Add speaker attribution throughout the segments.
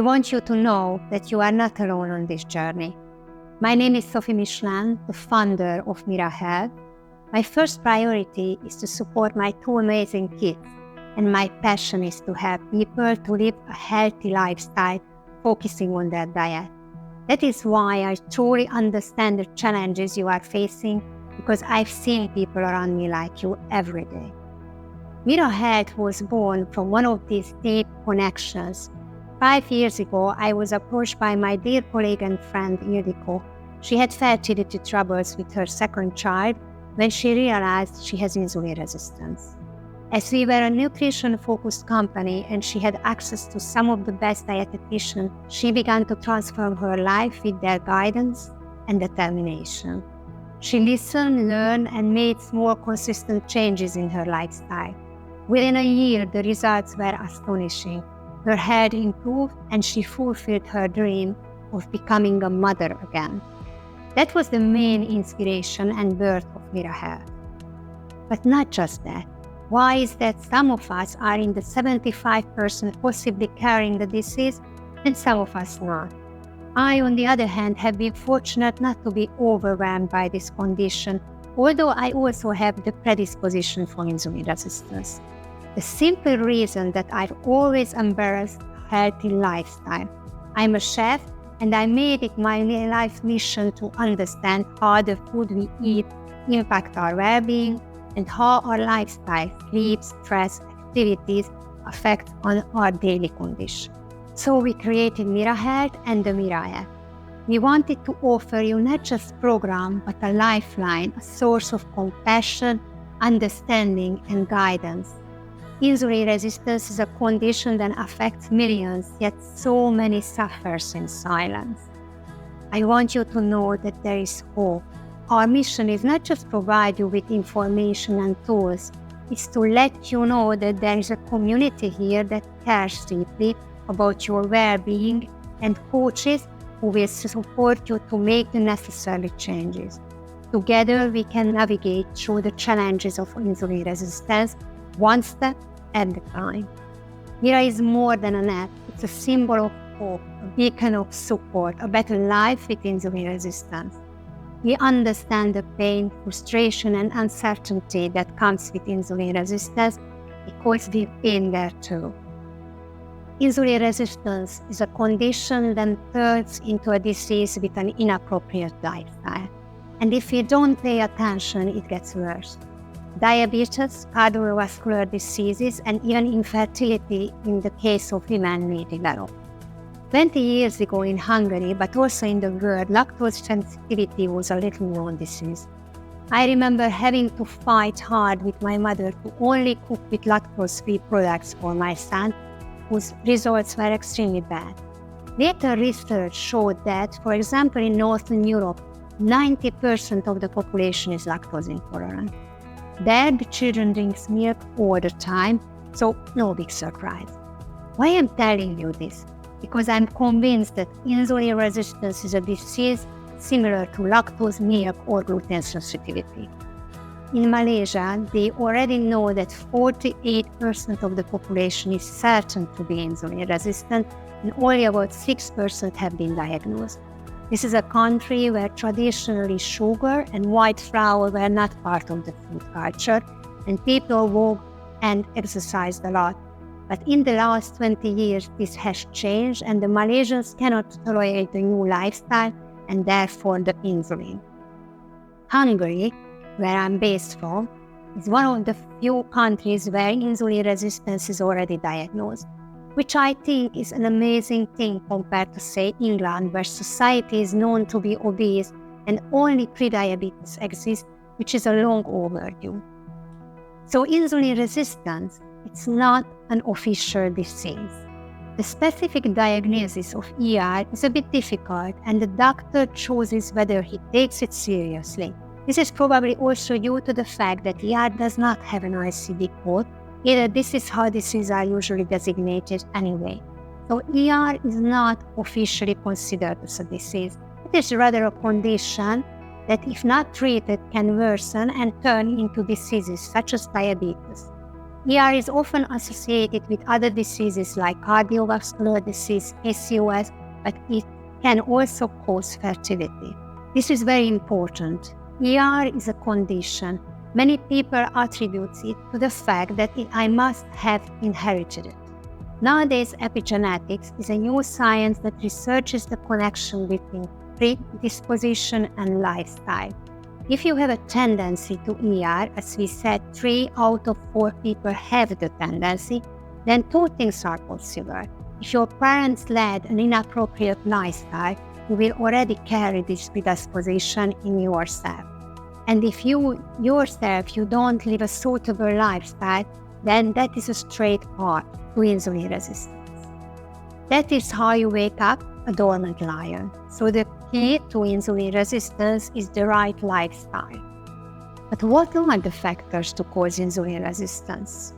Speaker 1: I want you to know that you are not alone on this journey. My name is Sophie Michelin, the founder of MIRA Health. My first priority is to support my two amazing kids, and my passion is to help people to live a healthy lifestyle, focusing on their diet. That is why I truly understand the challenges you are facing, because I've seen people around me like you every day. MIRA Health was born from one of these deep connections. 5 years ago, I was approached by my dear colleague and friend Ildiko. She had fertility troubles with her second child when she realized she has insulin resistance. As we were a nutrition-focused company and she had access to some of the best dietitians, she began to transform her life with their guidance and determination. She listened, learned, and made small, consistent changes in her lifestyle. Within a year, the results were astonishing. Her health improved and she fulfilled her dream of becoming a mother again. That was the main inspiration and birth of MIRA Health. But not just that. Why is that some of us are in the 75% possibly carrying the disease and some of us not? I, on the other hand, have been fortunate not to be overwhelmed by this condition, although I also have the predisposition for insulin resistance. The simple reason that I've always embraced a healthy lifestyle. I'm a chef and I made it my life mission to understand how the food we eat impact our well-being and how our lifestyle, sleep, stress, activities affect on our daily condition. So we created MIRA Health and the MIRA app. We wanted to offer you not just a program, but a lifeline, a source of compassion, understanding, and guidance. Insulin resistance is a condition that affects millions, yet so many suffer in silence. I want you to know that there is hope. Our mission is not just provide you with information and tools, it's to let you know that there is a community here that cares deeply about your well-being and coaches who will support you to make the necessary changes. Together, we can navigate through the challenges of insulin resistance, one step at a time. MIRA is more than an app. It's a symbol of hope, a beacon of support, a better life with insulin resistance. We understand the pain, frustration, and uncertainty that comes with insulin resistance because we've been there too. Insulin resistance is a condition that turns into a disease with an inappropriate lifestyle. And if we don't pay attention, it gets worse. Diabetes, cardiovascular diseases, and even infertility in the case of women may develop. 20 years ago in Hungary, but also in the world, lactose sensitivity was a little known disease. I remember having to fight hard with my mother to only cook with lactose-free products for my son, whose results were extremely bad. Later research showed that, for example, in Northern Europe, 90% of the population is lactose intolerant. There, the children drink milk all the time, so no big surprise. Why am I telling you this? Because I'm convinced that insulin resistance is a disease similar to lactose, milk, or gluten sensitivity. In Malaysia, they already know that 48% of the population is certain to be insulin resistant, and only about 6% have been diagnosed. This is a country where traditionally sugar and white flour were not part of the food culture, and people walked and exercised a lot. But in the last 20 years, this has changed, and the Malaysians cannot tolerate the new lifestyle and therefore the insulin. Hungary, where I'm based from, is one of the few countries where insulin resistance is already diagnosed, which I think is an amazing thing compared to, say, England, where society is known to be obese and only prediabetes exists, which is a long overdue. So insulin resistance, it's not an official disease. The specific diagnosis of ER is a bit difficult, and the doctor chooses whether he takes it seriously. This is probably also due to the fact that ER does not have an ICD code. Either this is how diseases are usually designated anyway. So ER is not officially considered as a disease. It is rather a condition that, if not treated, can worsen and turn into diseases such as diabetes. ER is often associated with other diseases like cardiovascular disease, PCOS, but it can also cause fertility. This is very important. ER is a condition. Many people attribute it to the fact that I must have inherited it. Nowadays, epigenetics is a new science that researches the connection between predisposition and lifestyle. If you have a tendency to ER, as we said, 3 out of 4 people have the tendency, then 2 things are possible. If your parents led an inappropriate lifestyle, you will already carry this predisposition in yourself. And if you yourself don't live a suitable lifestyle, then that is a straight path to insulin resistance. That is how you wake up a dormant lion. So the key to insulin resistance is the right lifestyle. But what are the factors to cause insulin resistance?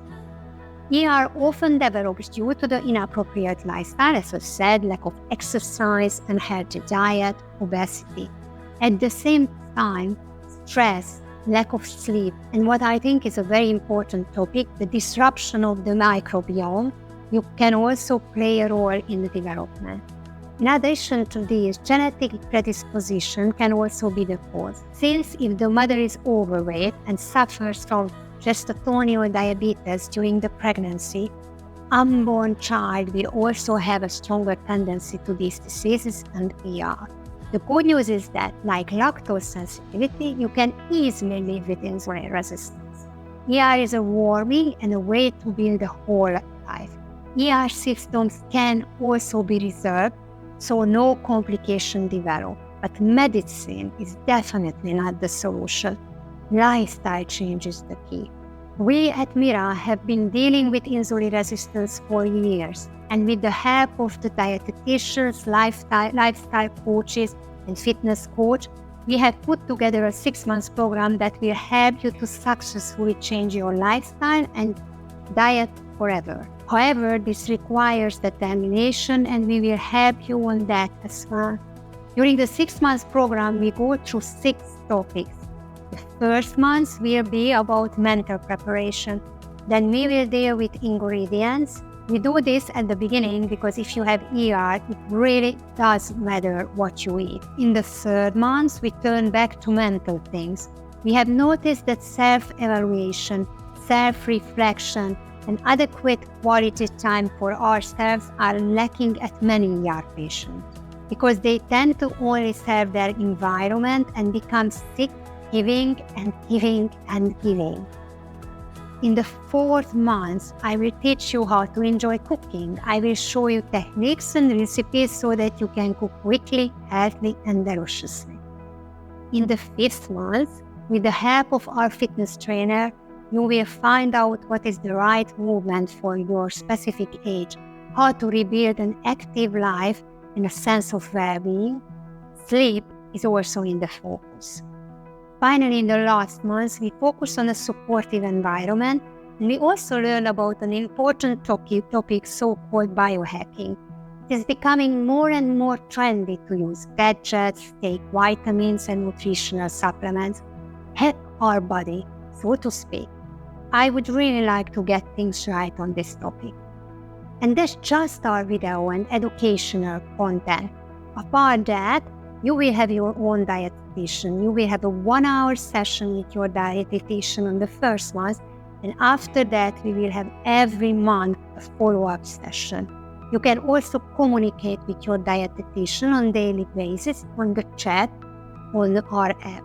Speaker 1: ER often develops due to the inappropriate lifestyle, as I said, lack of exercise, unhealthy diet, obesity. At the same time, stress, lack of sleep, and what I think is a very important topic, the disruption of the microbiome, you can also play a role in the development. In addition to this, genetic predisposition can also be the cause, since if the mother is overweight and suffers from gestational diabetes during the pregnancy, unborn child will also have a stronger tendency to these diseases and ER. The good news is that, like lactose sensitivity, you can easily live with insulin resistance. ER is a warming and a way to build a whole life. ER symptoms can also be reserved, so no complication develop. But medicine is definitely not the solution. Lifestyle change is the key. We at MIRA have been dealing with insulin resistance for years, and with the help of the dietitians, lifestyle coaches, and fitness coach, we have put together a 6-month program that will help you to successfully change your lifestyle and diet forever. However, this requires determination, and we will help you on that as well. During the 6-month program, we go through 6 topics. The first month will be about mental preparation. Then we will deal with ingredients. We do this at the beginning because if you have ER, it really does matter what you eat. In the 3rd month, we turn back to mental things. We have noticed that self-evaluation, self-reflection, and adequate quality time for ourselves are lacking at many ER patients because they tend to only serve their environment and become sick, giving and giving and giving. In the 4th month, I will teach you how to enjoy cooking. I will show you techniques and recipes so that you can cook quickly, healthily, and deliciously. In the 5th month, with the help of our fitness trainer, you will find out what is the right movement for your specific age, how to rebuild an active life and a sense of well-being. Sleep is also in the focus. Finally, in the last month, we focus on a supportive environment, and we also learn about an important topic so-called biohacking. It is becoming more and more trendy to use gadgets, take vitamins and nutritional supplements, hack our body, so to speak. I would really like to get things right on this topic. And that's just our video and educational content. Apart that, you will have your own dietitian. You will have a 1-hour session with your dietitian on the 1st month, and after that, we will have every month a follow-up session. You can also communicate with your dietitian on a daily basis on the chat on our app.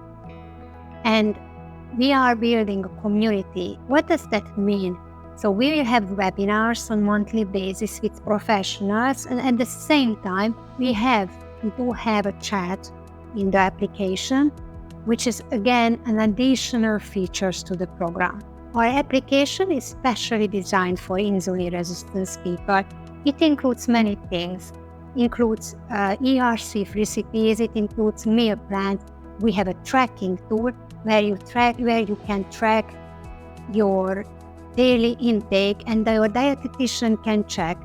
Speaker 1: And we are building a community. What does that mean? So we will have webinars on a monthly basis with professionals, and at the same time, we do have a chat in the application, which is again an additional features to the program. Our application is specially designed for insulin resistance people. It includes many things. It includes ER-safe recipes, it includes meal plans. We have a tracking tool where you can track your daily intake, and your dietitian can check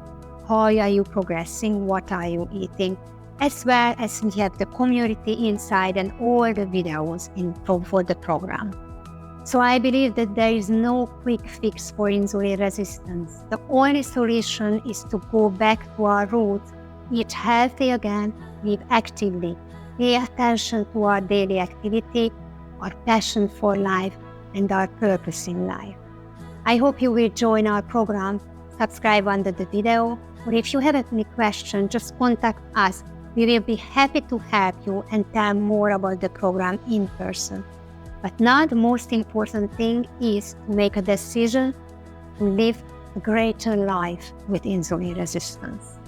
Speaker 1: how are you progressing, what are you eating, as well as we have the community inside and all the videos for the program. So I believe that there is no quick fix for insulin resistance. The only solution is to go back to our roots, eat healthy again, live actively, pay attention to our daily activity, our passion for life, and our purpose in life. I hope you will join our program, subscribe under the video, or if you have any question, just contact us. We will be happy to help you and tell more about the program in person. But now the most important thing is to make a decision to live a greater life with insulin resistance.